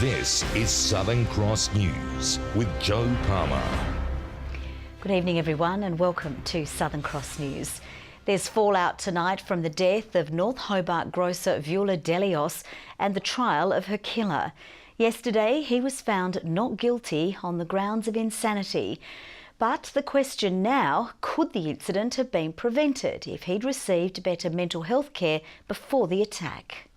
This is Southern Cross News with Joe Palmer. Good evening everyone and welcome to Southern Cross News. There's fallout tonight from the death of North Hobart grocer Vula Delios and the trial of her killer. Yesterday he was found not guilty on the grounds of insanity. But the question now, could the incident have been prevented if he'd received better mental health care before the attack?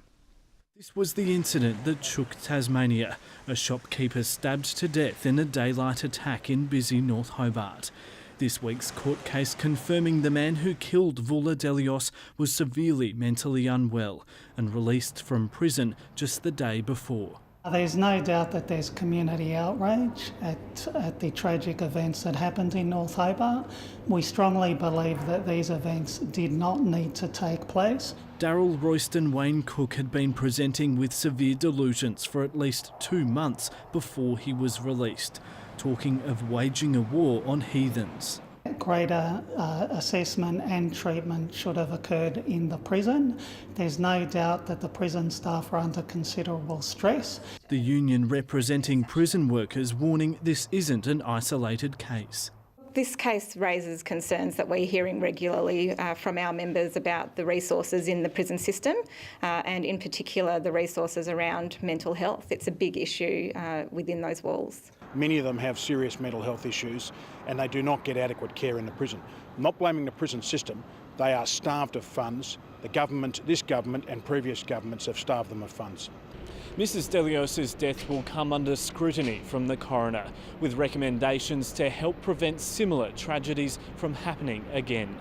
This was the incident that shook Tasmania. A shopkeeper stabbed to death in a daylight attack in busy North Hobart. This week's court case confirming the man who killed Vula Delios was severely mentally unwell and released from prison just the day before. There's no doubt that there's community outrage at the tragic events that happened in North Hobart. We strongly believe that these events did not need to take place. Daryl Royston Wayne Cook had been presenting with severe delusions for at least 2 months before he was released, talking of waging a war on heathens. Greater assessment and treatment should have occurred in the prison. There's no doubt that the prison staff are under considerable stress. The union representing prison workers warning this isn't an isolated case. This case raises concerns that we're hearing regularly from our members about the resources in the prison system and in particular the resources around mental health. It's a big issue within those walls. Many of them have serious mental health issues and they do not get adequate care in the prison. I'm not blaming the prison system, they are starved of funds. The government, this government and previous governments have starved them of funds. Mrs Delios' death will come under scrutiny from the coroner, with recommendations to help prevent similar tragedies from happening again.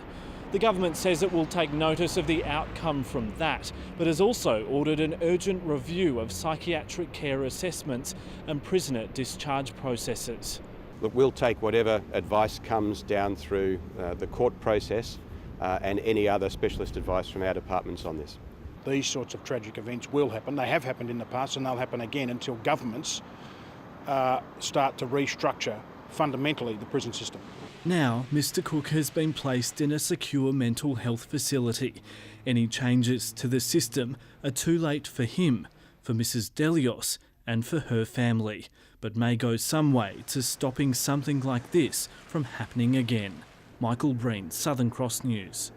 The government says it will take notice of the outcome from that, but has also ordered an urgent review of psychiatric care assessments and prisoner discharge processes. Look, we'll take whatever advice comes down through the court process and any other specialist advice from our departments on this. These sorts of tragic events will happen. They have happened in the past and they'll happen again until governments start to restructure fundamentally the prison system. Now, Mr Cook has been placed in a secure mental health facility. Any changes to the system are too late for him, for Mrs Delios and for her family, but may go some way to stopping something like this from happening again. Michael Breen, Southern Cross News.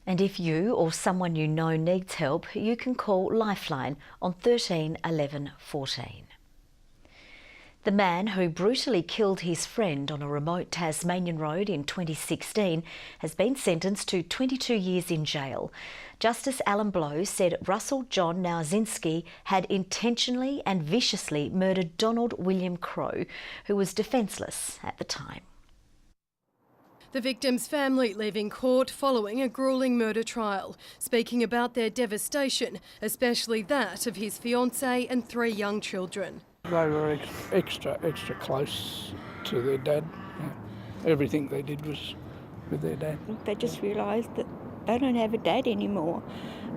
And if you or someone you know needs help, you can call Lifeline on 13 11 14. The man who brutally killed his friend on a remote Tasmanian road in 2016 has been sentenced to 22 years in jail. Justice Alan Blow said Russell John Nowzinski had intentionally and viciously murdered Donald William Crowe, who was defenceless at the time. The victim's family leaving court following a gruelling murder trial, speaking about their devastation, especially that of his fiancée and 3 young children. They were extra close to their dad. Everything they did was with their dad. They just realised that they don't have a dad anymore,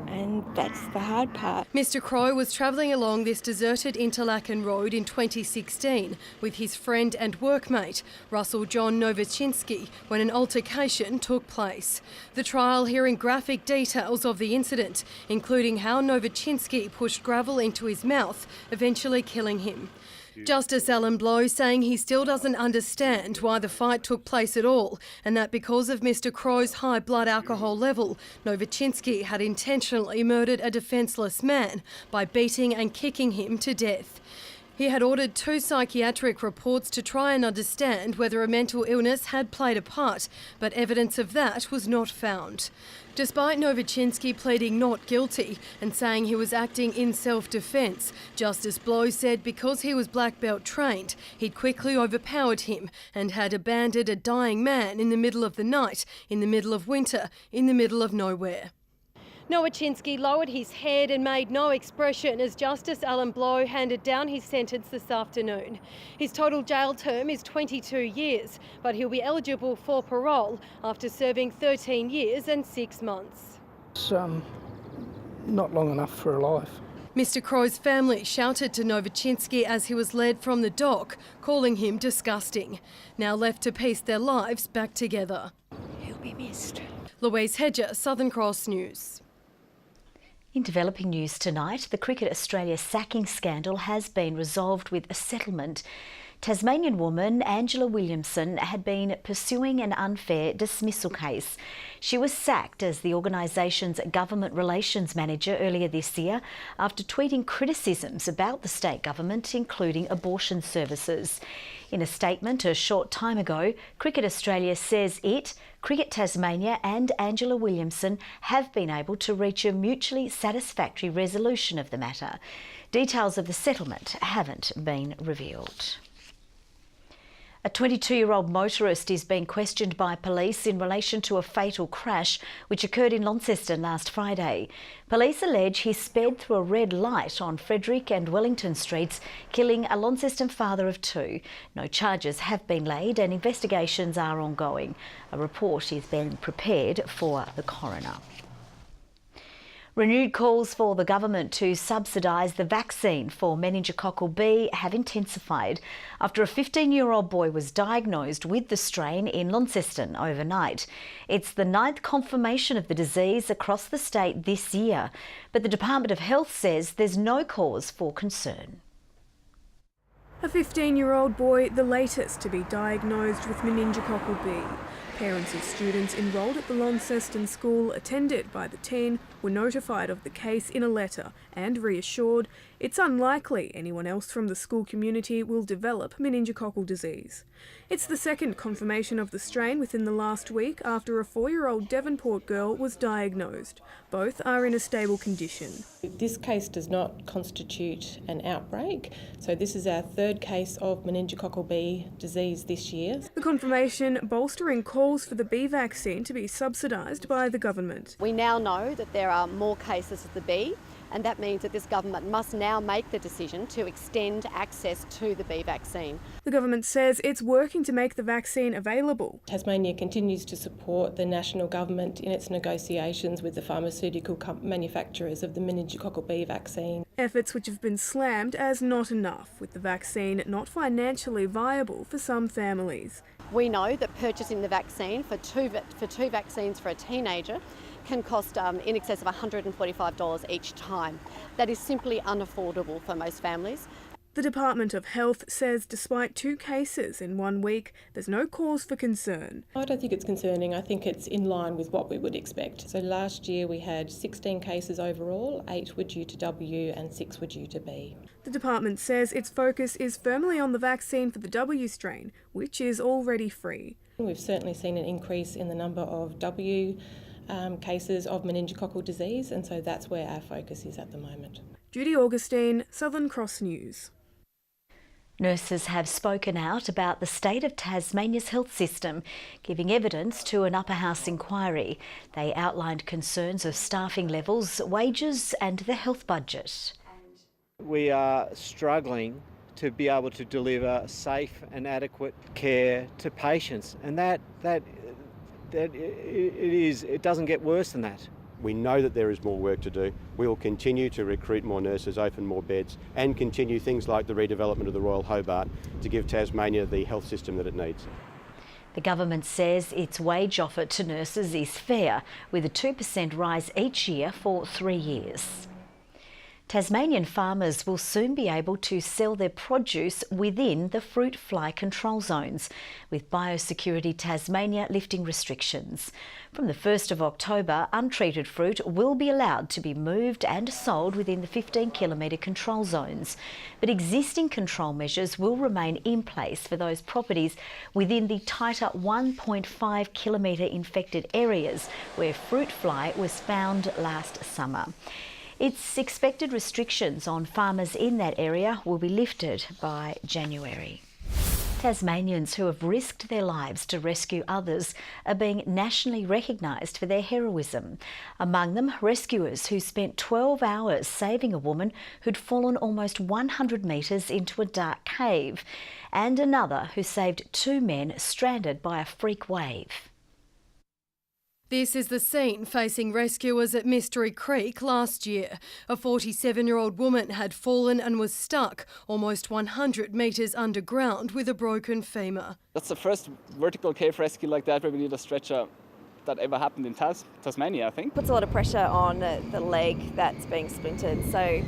and that's the hard part. Mr Crowe was travelling along this deserted Interlaken road in 2016 with his friend and workmate, Russell John Novaczynski, when an altercation took place. The trial hearing graphic details of the incident, including how Novaczynski pushed gravel into his mouth, eventually killing him. Justice Alan Blow saying he still doesn't understand why the fight took place at all, and that because of Mr Crowe's high blood alcohol level, Novaczynski had intentionally murdered a defenceless man by beating and kicking him to death. He had ordered 2 psychiatric reports to try and understand whether a mental illness had played a part, but evidence of that was not found. Despite Novaczynski pleading not guilty and saying he was acting in self-defence, Justice Blow said because he was black belt trained, he'd quickly overpowered him and had abandoned a dying man in the middle of the night, in the middle of winter, in the middle of nowhere. Novaczynski lowered his head and made no expression as Justice Alan Blow handed down his sentence this afternoon. His total jail term is 22 years, but he'll be eligible for parole after serving 13 years and 6 months. It's not long enough for a life. Mr Crowe's family shouted to Novaczynski as he was led from the dock, calling him disgusting. Now left to piece their lives back together. He'll be missed. Louise Hedger, Southern Cross News. In developing news tonight, the Cricket Australia sacking scandal has been resolved with a settlement. Tasmanian woman Angela Williamson had been pursuing an unfair dismissal case. She was sacked as the organisation's government relations manager earlier this year after tweeting criticisms about the state government, including abortion services. In a statement a short time ago, Cricket Australia says Cricket Tasmania and Angela Williamson have been able to reach a mutually satisfactory resolution of the matter. Details of the settlement haven't been revealed. A 22-year-old motorist is being questioned by police in relation to a fatal crash which occurred in Launceston last Friday. Police allege he sped through a red light on Frederick and Wellington Streets, killing a Launceston father of two. No charges have been laid and investigations are ongoing. A report is being prepared for the coroner. Renewed calls for the government to subsidise the vaccine for Meningococcal B have intensified after a 15-year-old boy was diagnosed with the strain in Launceston overnight. It's the 9th confirmation of the disease across the state this year, but the Department of Health says there's no cause for concern. A 15-year-old boy, the latest to be diagnosed with meningococcal B. Parents of students enrolled at the Launceston school attended by the teen were notified of the case in a letter and reassured it's unlikely anyone else from the school community will develop meningococcal disease. It's the second confirmation of the strain within the last week after a 4-year-old Devonport girl was diagnosed. Both are in a stable condition. This case does not constitute an outbreak, so this is our 3rd case of meningococcal B disease this year. The confirmation bolstering calls for the B vaccine to be subsidised by the government. We now know that there are more cases of the B, and that means that this government must now make the decision to extend access to the B vaccine. The government says it's working to make the vaccine available. Tasmania continues to support the national government in its negotiations with the pharmaceutical manufacturers of the meningococcal B vaccine. Efforts which have been slammed as not enough, with the vaccine not financially viable for some families. We know that purchasing the vaccine for two vaccines for a teenager can cost in excess of $145 each time. That is simply unaffordable for most families. The Department of Health says despite 2 cases in 1 week, there's no cause for concern. I don't think it's concerning. I think it's in line with what we would expect. So last year we had 16 cases overall, 8 were due to W and 6 were due to B. The department says its focus is firmly on the vaccine for the W strain, which is already free. We've certainly seen an increase in the number of W cases of meningococcal disease, and so that's where our focus is at the moment. Judy Augustine, Southern Cross News. Nurses have spoken out about the state of Tasmania's health system, giving evidence to an upper house inquiry. They outlined concerns of staffing levels, wages and the health budget. We are struggling to be able to deliver safe and adequate care to patients, and it doesn't get worse than that. We know that there is more work to do. We will continue to recruit more nurses, open more beds and continue things like the redevelopment of the Royal Hobart to give Tasmania the health system that it needs. The government says its wage offer to nurses is fair, with a 2% rise each year for 3 years. Tasmanian farmers will soon be able to sell their produce within the fruit fly control zones, with Biosecurity Tasmania lifting restrictions. From the 1st of October, untreated fruit will be allowed to be moved and sold within the 15-kilometre control zones. But existing control measures will remain in place for those properties within the tighter 1.5-kilometre infected areas where fruit fly was found last summer. It's expected restrictions on farmers in that area will be lifted by January. Tasmanians who have risked their lives to rescue others are being nationally recognised for their heroism. Among them, rescuers who spent 12 hours saving a woman who'd fallen almost 100 metres into a dark cave, and another who saved 2 men stranded by a freak wave. This is the scene facing rescuers at Mystery Creek last year. A 47-year-old woman had fallen and was stuck almost 100 metres underground with a broken femur. That's the first vertical cave rescue like that where we need a stretcher that ever happened in Tasmania, I think. Puts a lot of pressure on the leg that's being splintered. So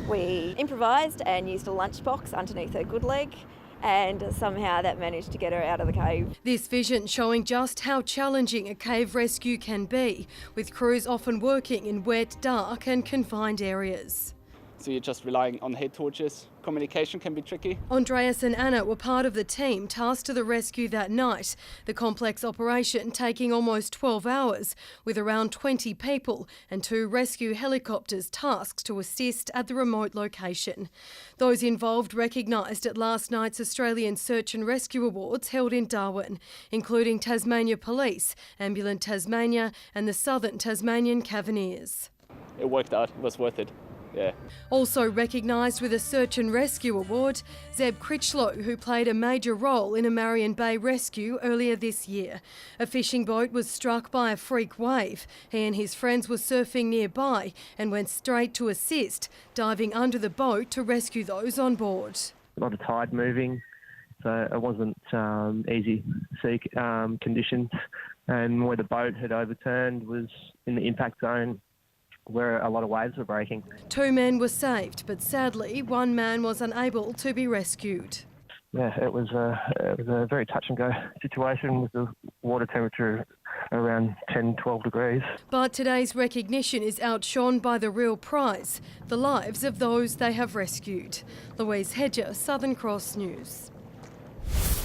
we improvised and used a lunchbox underneath her good leg, and somehow that managed to get her out of the cave. This vision showing just how challenging a cave rescue can be, with crews often working in wet, dark and confined areas. So you're just relying on head torches. Communication can be tricky. Andreas and Anna were part of the team tasked to the rescue that night, the complex operation taking almost 12 hours, with around 20 people and 2 rescue helicopters tasked to assist at the remote location. Those involved recognised at last night's Australian Search and Rescue Awards held in Darwin, including Tasmania Police, Ambulance Tasmania and the Southern Tasmanian Cavaliers. It worked out, it was worth it. Yeah. Also recognised with a Search and Rescue Award, Zeb Critchlow, who played a major role in a Marion Bay rescue earlier this year. A fishing boat was struck by a freak wave. He and his friends were surfing nearby and went straight to assist, diving under the boat to rescue those on board. A lot of tide moving, so it wasn't easy sea conditions, and where the boat had overturned was in the impact zone, where a lot of waves were breaking. 2 men were saved, but sadly, 1 man was unable to be rescued. Yeah, it was a very touch and go situation with the water temperature around 10-12 degrees. But today's recognition is outshone by the real prize, the lives of those they have rescued. Louise Hedger, Southern Cross News.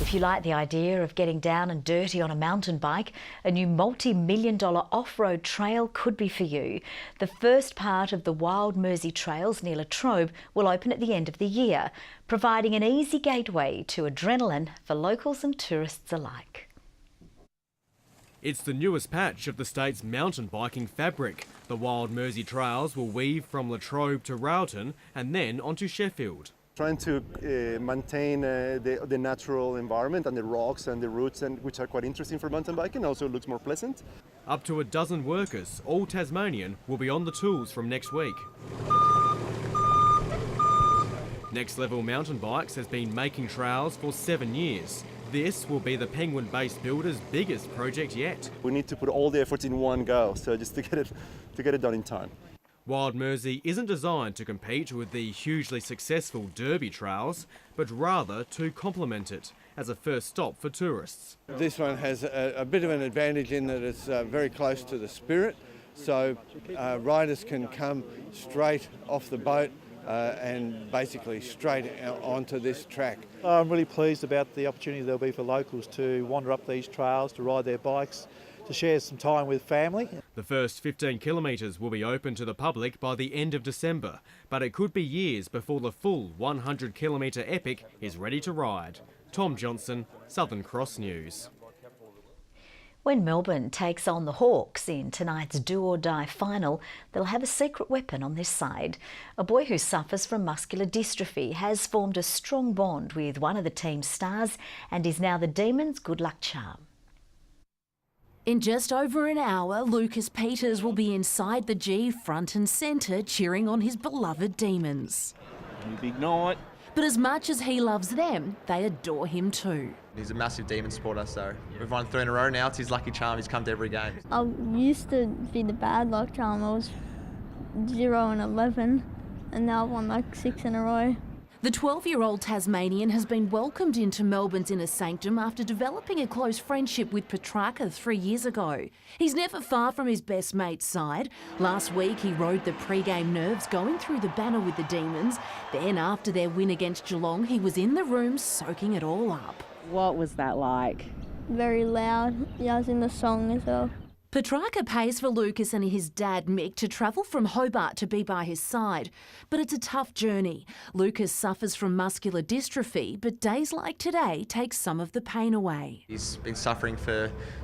If you like the idea of getting down and dirty on a mountain bike, a new multi-million-dollar off-road trail could be for you. The first part of the Wild Mersey Trails near Latrobe will open at the end of the year, providing an easy gateway to adrenaline for locals and tourists alike. It's the newest patch of the state's mountain biking fabric. The Wild Mersey Trails will weave from Latrobe to Rowton and then onto Sheffield. Trying to maintain the natural environment and the rocks and the roots, which are quite interesting for mountain biking, also looks more pleasant. Up to a dozen workers, all Tasmanian, will be on the tools from next week. Next Level Mountain Bikes has been making trails for 7 years. This will be the Penguin-based builder's biggest project yet. We need to put all the efforts in one go, so just to get it done in time. Wild Mersey isn't designed to compete with the hugely successful Derby trails, but rather to complement it as a first stop for tourists. This one has a bit of an advantage in that it's very close to the Spirit, so riders can come straight off the boat and basically straight onto this track. I'm really pleased about the opportunity there'll be for locals to wander up these trails, to ride their bikes, to share some time with family. The first 15 kilometres will be open to the public by the end of December, but it could be years before the full 100-kilometre epic is ready to ride. Tom Johnson, Southern Cross News. When Melbourne takes on the Hawks in tonight's do-or-die final, they'll have a secret weapon on their side. A boy who suffers from muscular dystrophy has formed a strong bond with one of the team's stars and is now the Demons' good luck charm. In just over an hour, Lucas Peters will be inside the G front and centre cheering on his beloved Demons. Big night. But as much as he loves them, they adore him too. He's a massive Demon supporter, so we've won 3 in a row now. It's his lucky charm. He's come to every game. I used to be the bad luck charm. I was 0 and 11, and now I've won like 6 in a row. The 12-year-old Tasmanian has been welcomed into Melbourne's inner sanctum after developing a close friendship with Petrarca 3 years ago. He's never far from his best mate's side. Last week he rode the pre-game nerves going through the banner with the Demons. Then after their win against Geelong, he was in the room soaking it all up. What was that like? Very loud. Yeah, I was in the song as well. Petrarca pays for Lucas and his dad Mick to travel from Hobart to be by his side. But it's a tough journey. Lucas suffers from muscular dystrophy, but days like today take some of the pain away. He's been suffering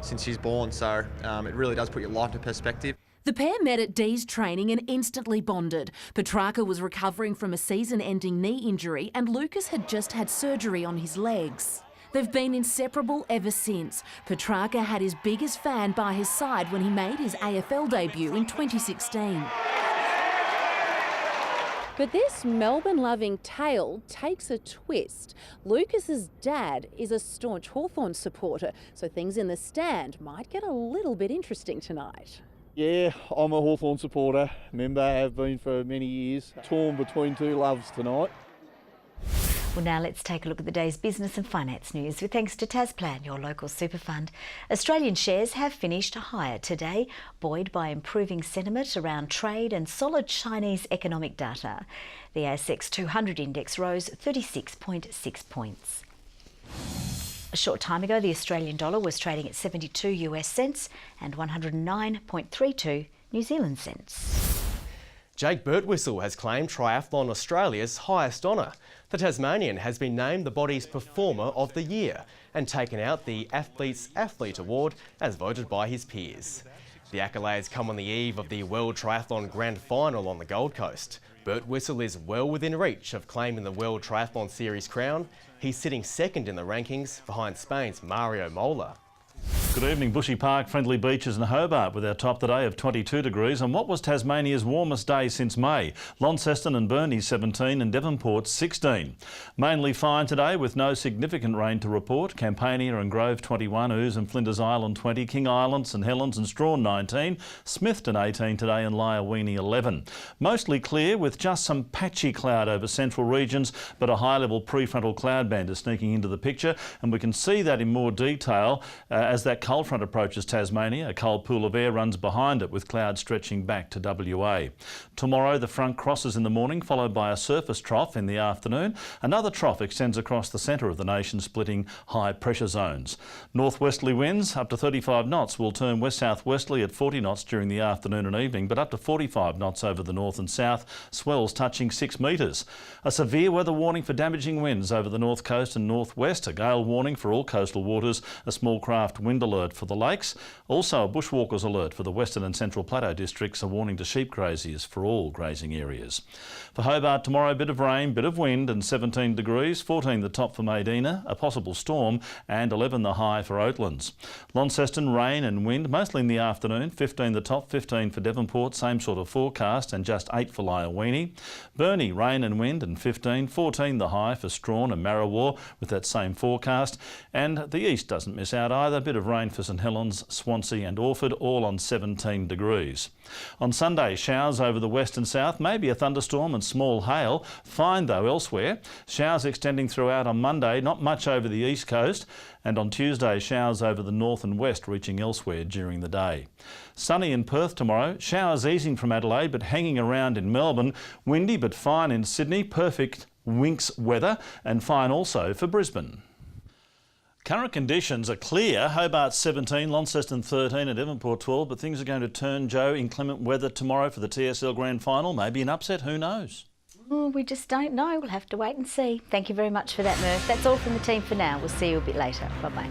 since he's born, so it really does put your life into perspective. The pair met at Dee's training and instantly bonded. Petrarca was recovering from a season-ending knee injury and Lucas had just had surgery on his legs. They've been inseparable ever since. Petrarca had his biggest fan by his side when he made his AFL debut in 2016. But this Melbourne-loving tale takes a twist. Lucas's dad is a staunch Hawthorn supporter, so things in the stand might get a little bit interesting tonight. Yeah, I'm a Hawthorn supporter, member, have been for many years. Torn between two loves tonight. Well, now let's take a look at the day's business and finance news with thanks to Tasplan, your local super fund. Australian shares have finished higher today, buoyed by improving sentiment around trade and solid Chinese economic data. The ASX 200 index rose 36.6 points. A short time ago, the Australian dollar was trading at 72 US cents and 109.32 New Zealand cents. Jake Birtwistle has claimed Triathlon Australia's highest honour. The Tasmanian has been named the body's Performer of the Year and taken out the Athlete's Athlete Award as voted by his peers. The accolades come on the eve of the World Triathlon Grand Final on the Gold Coast. Birtwistle is well within reach of claiming the World Triathlon Series crown. He's sitting second in the rankings behind Spain's Mario Mola. Good evening. Bushy Park, friendly beaches and Hobart with our top today of 22 degrees on what was Tasmania's warmest day since May. Launceston and Burnie 17 and Devonport 16. Mainly fine today with no significant rain to report. Campania and Grove 21, Ouse and Flinders Island 20, King Island, St Helens and Strawn 19, Smithton 18 today and Lyoweeney 11. Mostly clear with just some patchy cloud over central regions, but a high-level prefrontal cloud band is sneaking into the picture, and we can see that in more detail as that cold front approaches Tasmania. A cold pool of air runs behind it with clouds stretching back to WA. Tomorrow the front crosses in the morning, followed by a surface trough in the afternoon. Another trough extends across the centre of the nation, splitting high pressure zones. Northwesterly winds up to 35 knots will turn west-southwesterly at 40 knots during the afternoon and evening, but up to 45 knots over the north and south, swells touching 6 metres. A severe weather warning for damaging winds over the north coast and northwest, a gale warning for all coastal waters, a small craft wind alert for the lakes, also a bushwalkers alert for the Western and Central Plateau districts, a warning to sheep graziers for all grazing areas. For Hobart tomorrow, a bit of rain, bit of wind and 17 degrees, 14 the top for Maydena, a possible storm and 11 the high for Oatlands. Launceston, rain and wind, mostly in the afternoon, 15 the top, 15 for Devonport, same sort of forecast and just 8 for Lyoweeney. Burnie, rain and wind and 15, 14 the high for Strawn and Marrawar with that same forecast, and the east doesn't miss out either, a bit of rain for St Helens, Swansea and Orford, all on 17 degrees. On Sunday, showers over the west and south, maybe a thunderstorm and small hail. Fine though elsewhere. Showers extending throughout on Monday, not much over the east coast. And on Tuesday, showers over the north and west reaching elsewhere during the day. Sunny in Perth tomorrow. Showers easing from Adelaide but hanging around in Melbourne. Windy but fine in Sydney. Perfect winks weather and fine also for Brisbane. Current conditions are clear. Hobart 17, Launceston 13 and Devonport 12, but things are going to turn, Joe, inclement weather tomorrow for the TSL Grand Final. Maybe an upset, who knows? Oh, we just don't know. We'll have to wait and see. Thank you very much for that, Murph. That's all from the team for now. We'll see you a bit later. Bye-bye.